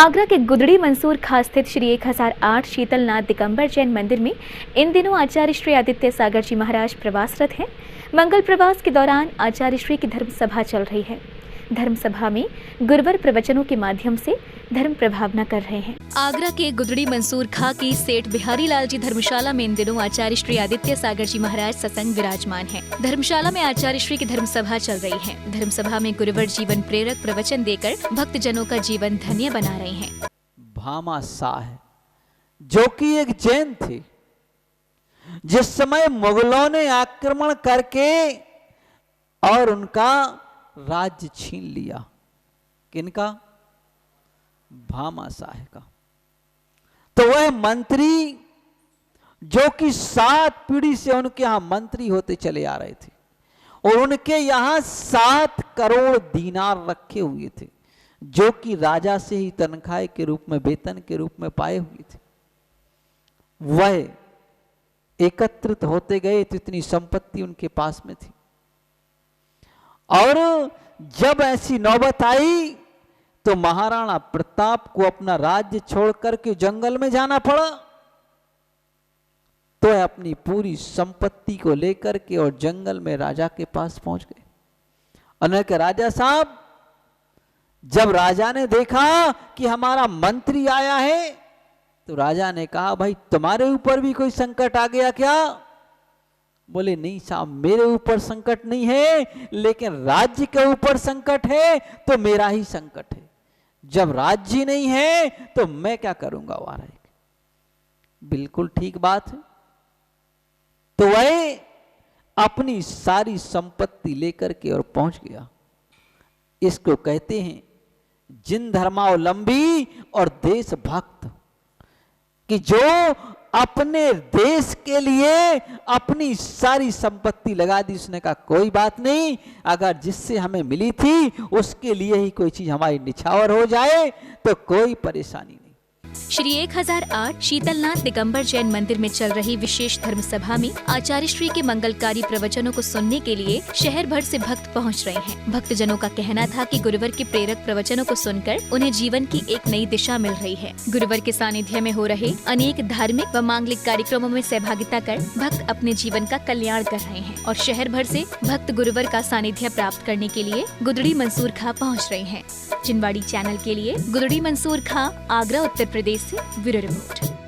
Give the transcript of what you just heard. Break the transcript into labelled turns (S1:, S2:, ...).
S1: आगरा के गुदड़ी मंसूर खां स्थित श्री 1008 शीतलनाथ दिगंबर जैन मंदिर में इन दिनों आचार्य श्री आदित्य सागर जी महाराज प्रवासरत हैं। मंगल प्रवास के दौरान आचार्य श्री की धर्म सभा चल रही है। धर्म सभा में गुरुवर प्रवचनों के माध्यम से धर्म प्रभावना कर रहे हैं। आगरा के गुदड़ी मंसूर खां की सेठ बिहारी लाल जी धर्मशाला में इन दिनों आचार्य श्री आदित्य सागर जी महाराज सत्संग विराजमान हैं। धर्मशाला में आचार्य श्री की धर्म सभा चल रही है। धर्म सभा में गुरुवर जीवन प्रेरक प्रवचन देकर भक्त जनों का जीवन धन्य बना रहे हैं।
S2: भामा शाह जो कि एक जैन थे, जिस समय मुगलों ने आक्रमण करके और उनका राज्य छीन लिया। किनका? भामा शाह का। तो वह मंत्री जो कि 7 पीढ़ी से उनके यहां मंत्री होते चले आ रहे थे और उनके यहां 7 करोड़ दीनार रखे हुए थे, जो कि राजा से ही तनख्वाह के रूप में, वेतन के रूप में पाए हुए थे। वह एकत्रित होते गए तो इतनी संपत्ति उनके पास में थी। और जब ऐसी नौबत आई तो महाराणा प्रताप को अपना राज्य छोड़ करके जंगल में जाना पड़ा। तो अपनी पूरी संपत्ति को लेकर के और जंगल में राजा के पास पहुंच गए। उन्होंने कहा, राजा साहब, जब राजा ने देखा कि हमारा मंत्री आया है तो राजा ने कहा, भाई तुम्हारे ऊपर भी कोई संकट आ गया क्या? बोले, नहीं साहब, मेरे ऊपर संकट नहीं है, लेकिन राज्य के ऊपर संकट है, तो मेरा ही संकट है। जब राज्य नहीं है तो मैं क्या करूंगा? वारा बिल्कुल ठीक बात है। तो वह अपनी सारी संपत्ति लेकर के और पहुंच गया। इसको कहते हैं जिन धर्मावलंबी और देशभक्त, कि जो अपने देश के लिए अपनी सारी संपत्ति लगा दी। उसने कहा, कोई बात नहीं, अगर जिससे हमें मिली थी उसके लिए ही कोई चीज हमारी निछावर हो जाए तो कोई परेशानी नहीं।
S1: श्री 1008 शीतलनाथ दिगंबर जैन मंदिर में चल रही विशेष धर्म सभा में आचार्य श्री के मंगलकारी प्रवचनों को सुनने के लिए शहर भर से भक्त पहुंच रहे हैं। भक्त जनों का कहना था कि गुरुवर के प्रेरक प्रवचनों को सुनकर उन्हें जीवन की एक नई दिशा मिल रही है। गुरुवर के सानिध्य में हो रहे अनेक धार्मिक व मांगलिक कार्यक्रमों में सहभागिता कर भक्त अपने जीवन का कल्याण कर रहे हैं और शहर भर से भक्त गुरुवर का सानिध्य प्राप्त करने के लिए गुदड़ी मंसूर खां पहुँच रहे हैं। जिनवाड़ी चैनल के लिए गुदड़ी मंसूर खां, आगरा, उत्तर प्रदेश से ब्यूरो रिपोर्ट।